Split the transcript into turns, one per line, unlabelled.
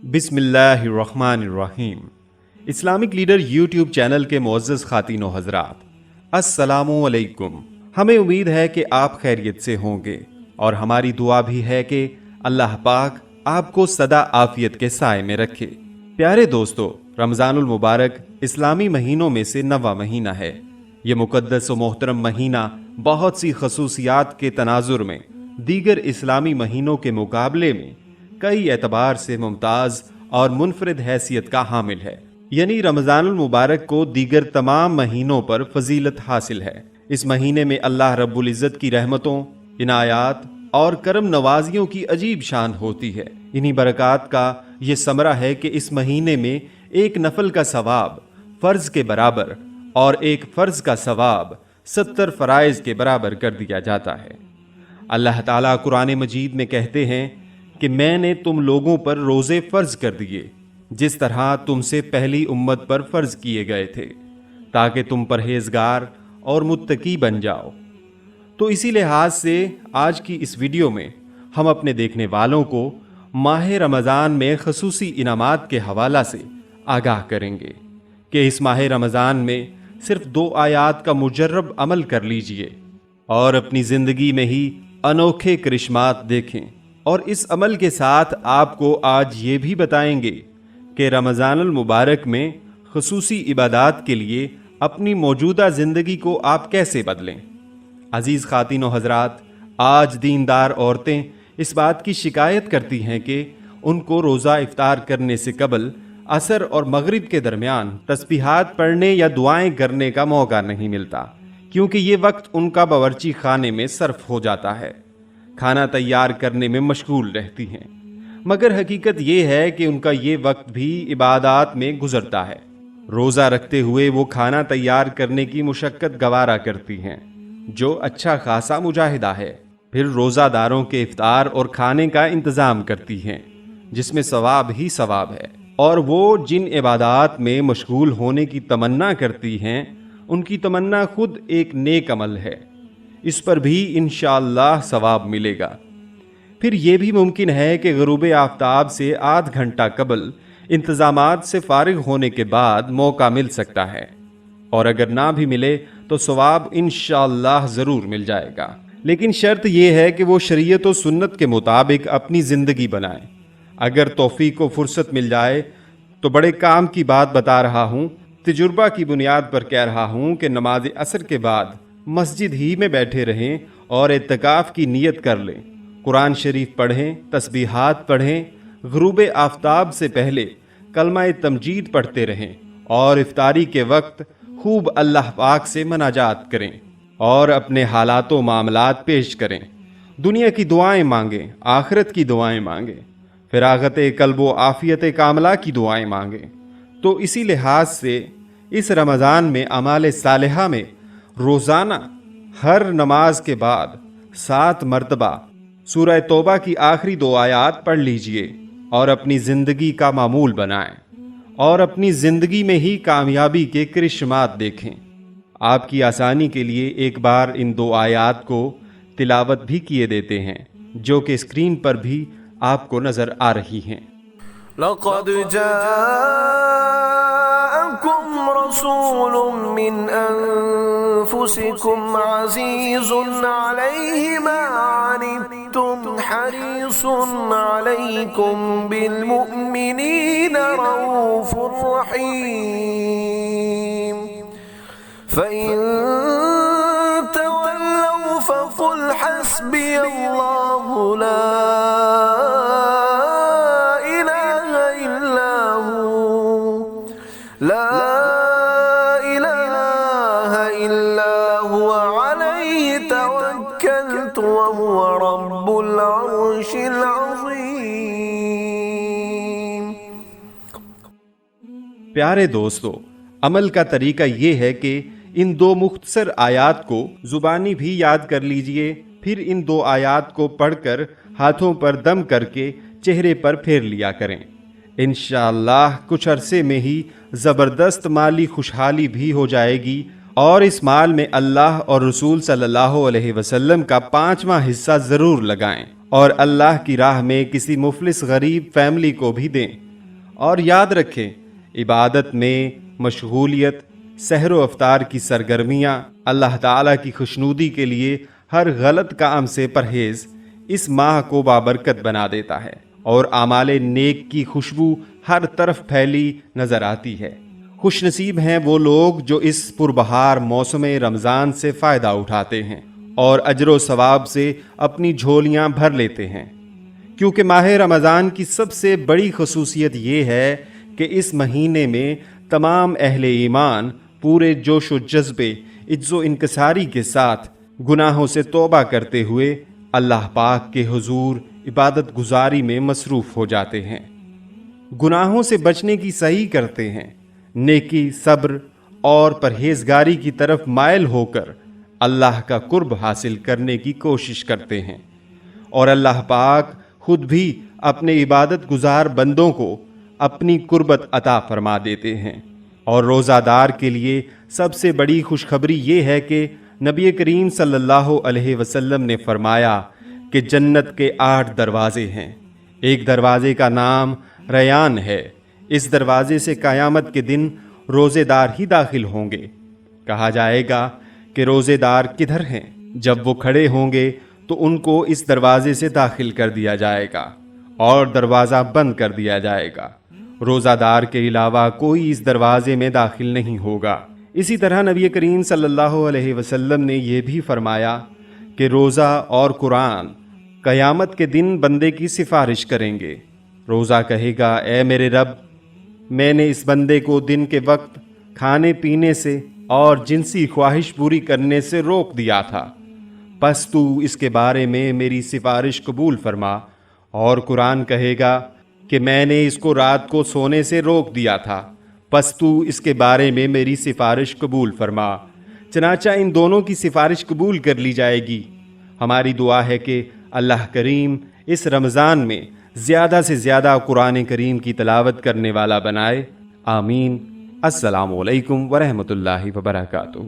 बिस्मिल्लाहिर्रहमानिर्रहीम। Islamic leader YouTube channel के मुअज़्ज़ज़ ख़ातीन व हज़रात, अस्सलामु अलैकुम। हमें उम्मीद है कि आप खैरियत से होंगे और हमारी दुआ भी है कि अल्लाह पाक आपको सदा आफियत के साए में रखे। प्यारे दोस्तों, रमज़ानुल मुबारक इस्लामी महीनों में से 9वां महीना है। ये मुक़द्दस व मोहतरम महीना बहुत सी खसूसियात के तनाजुर में दीगर इस्लामी महीनों के मुकाबले में कई एतबार से मुमताज़ और मुनफरिद हैसियत का हामिल है। यानी रमज़ानुल मुबारक को दीगर तमाम महीनों पर फजीलत हासिल है। इस महीने में अल्लाह रब्बुल इज़्ज़त की रहमतों, इनायात और करम नवाजियों की अजीब शान होती है। इन्हीं बरक़ात का ये समरा है कि इस महीने में एक नफल का सवाब फ़र्ज के बराबर और एक फ़र्ज का सवाब 70 फ़राइज़ के बराबर कर दिया जाता है। अल्लाह ताला कुरान मजीद में कहते हैं कि मैंने तुम लोगों पर रोज़े फ़र्ज कर दिए जिस तरह तुमसे पहली उम्मत पर फ़र्ज किए गए थे, ताकि तुम परहेज़गार और मुत्तकी बन जाओ। तो इसी लिहाज से आज की इस वीडियो में हम अपने देखने वालों को माह रमज़ान में खसूसी इनामात के हवाला से आगाह करेंगे कि इस माह रमज़ान में सिर्फ 2 आयात का मुजर्रब अमल कर लीजिए और अपनी ज़िंदगी में ही अनोखे करिश्मात देखें। और इस अमल के साथ आपको आज ये भी बताएंगे कि रमज़ानुल मुबारक में खसूसी इबादात के लिए अपनी मौजूदा ज़िंदगी को आप कैसे बदलें। अज़ीज़ ख़ातीन व हज़रात, आज दीनदार औरतें इस बात की शिकायत करती हैं कि उनको रोज़ा इफ्तार करने से कबल असर और मगरिब के दरमियान तस्बीहात पढ़ने या दुआएं करने का मौका नहीं मिलता, क्योंकि ये वक्त उनका बावर्ची खाने में सर्फ हो जाता है, खाना तैयार करने में मशगूल रहती हैं। मगर हकीकत ये है कि उनका ये वक्त भी इबादात में गुजरता है। रोज़ा रखते हुए वो खाना तैयार करने की मुशक्क़त गवारा करती हैं, जो अच्छा खासा मुजाहिदा है। फिर रोज़ादारों के इफ्तार और खाने का इंतज़ाम करती हैं, जिसमें सवाब ही सवाब है। और वो जिन इबादात में मशगूल होने की तमन्ना करती हैं, उनकी तमन्ना खुद एक नेक अमल है। इस पर भी इंशाअल्लाह सवाब मिलेगा। फिर यह भी मुमकिन है कि ग़ुरूब आफ्ताब से आध घंटा कबल इंतज़ामात से फारिग होने के बाद मौका मिल सकता है, और अगर ना भी मिले तो सवाब इंशाअल्लाह ज़रूर मिल जाएगा। लेकिन शर्त यह है कि वो शरीयत व सुन्नत के मुताबिक अपनी ज़िंदगी बनाएं। अगर तौफ़ीक व फुर्सत मिल जाए तो बड़े काम की बात बता रहा हूँ, तजुर्बा की बुनियाद पर कह रहा हूँ कि नमाज असर के बाद मस्जिद ही में बैठे रहें और इत्तिकाफ़ की नीयत कर लें, कुरान शरीफ पढ़ें, तस्बीहात पढ़ें, ग़ुरूब आफ्ताब से पहले कलमा तमजीद पढ़ते रहें और इफ्तारी के वक्त खूब अल्लाह पाक से मनाजात करें और अपने हालात व मामलात पेश करें। दुनिया की दुआएं मांगें, आखिरत की दुआएं मांगें, फ़िरागत क़ल्ब व आफ़ियत कामला की दुआएं मांगें। तो इसी लिहाज से इस रमज़ान में अमाल सालिहा में रोज़ाना हर नमाज के बाद 7 मरतबा सूरह तौबा की आखिरी 2 आयात पढ़ लीजिए और अपनी ज़िंदगी का मामूल बनाएं और अपनी ज़िंदगी में ही कामयाबी के करिश्मात देखें। आपकी आसानी के लिए एक बार इन 2 आयात को तिलावत भी किए देते हैं, जो कि स्क्रीन पर भी आपको नज़र आ रही हैं।
लक़द जाअकुम रसूलुम मिन अनफुसिकुम अज़ीज़ुन अलैहि मा अनित्तुम हरीसुन अलैकुम बिल मुअ्मिनीना रऊफ़ुर रहीम फ़इन तवल्लव फ़क़ुल हस्बियल्लाहु ला
प्यारे दोस्तों, अमल का तरीका ये है कि इन 2 मुख्तसर आयात को ज़ुबानी भी याद कर लीजिए। फिर इन 2 आयात को पढ़कर हाथों पर दम करके चेहरे पर फेर लिया करें। इंशाअल्लाह कुछ अरसे में ही ज़बरदस्त माली खुशहाली भी हो जाएगी اور اس مال میں اللہ اور رسول صلی اللہ علیہ وسلم کا 5واں حصہ ضرور لگائیں اور اللہ کی راہ میں کسی مفلس غریب فیملی کو بھی دیں۔ اور یاد رکھیں، عبادت میں مشغولیت، سحر و افطار کی سرگرمیاں، اللہ تعالیٰ کی خوشنودی کے لیے ہر غلط کام سے پرہیز اس ماہ کو بابرکت بنا دیتا ہے اور اعمال نیک کی خوشبو ہر طرف پھیلی نظر آتی ہے۔ خوش نصیب ہیں وہ لوگ جو اس پربہار موسم رمضان سے فائدہ اٹھاتے ہیں اور اجر و ثواب سے اپنی جھولیاں بھر لیتے ہیں، کیونکہ ماہ رمضان کی سب سے بڑی خصوصیت یہ ہے کہ اس مہینے میں تمام اہل ایمان پورے جوش و جذبے، عجز و انکساری کے ساتھ گناہوں سے توبہ کرتے ہوئے اللہ پاک کے حضور عبادت گزاری میں مصروف ہو جاتے ہیں، گناہوں سے بچنے کی سعی کرتے ہیں، نیکی، صبر اور پرہیزگاری کی طرف مائل ہو کر اللہ کا قرب حاصل کرنے کی کوشش کرتے ہیں، اور اللہ پاک خود بھی اپنے عبادت گزار بندوں کو اپنی قربت عطا فرما دیتے ہیں۔ اور روزہ دار کے لیے سب سے بڑی خوشخبری یہ ہے کہ نبی کریم صلی اللہ علیہ وسلم نے فرمایا کہ جنت کے 8 دروازے ہیں، ایک دروازے کا نام ریان ہے، اس دروازے سے قیامت کے دن روزے دار ہی داخل ہوں گے۔ کہا جائے گا کہ روزے دار کدھر ہیں؟ جب وہ کھڑے ہوں گے تو ان کو اس دروازے سے داخل کر دیا جائے گا اور دروازہ بند کر دیا جائے گا، روزہ دار کے علاوہ کوئی اس دروازے میں داخل نہیں ہوگا۔ اسی طرح نبی کریم صلی اللہ علیہ وسلم نے یہ بھی فرمایا کہ روزہ اور قرآن قیامت کے دن بندے کی سفارش کریں گے۔ روزہ کہے گا، اے میرے رب، میں نے اس بندے کو دن کے وقت کھانے پینے سے اور جنسی خواہش پوری کرنے سے روک دیا تھا، پس تو اس کے بارے میں میری سفارش قبول فرما۔ اور قرآن کہے گا کہ میں نے اس کو رات کو سونے سے روک دیا تھا، پس تو اس کے بارے میں میری سفارش قبول فرما۔ چنانچہ ان دونوں کی سفارش قبول کر لی جائے گی۔ ہماری دعا ہے کہ اللہ کریم اس رمضان میں زیادہ سے زیادہ قرآن کریم کی تلاوت کرنے والا بنائے، آمین۔ السلام علیکم ورحمۃ اللہ وبرکاتہ۔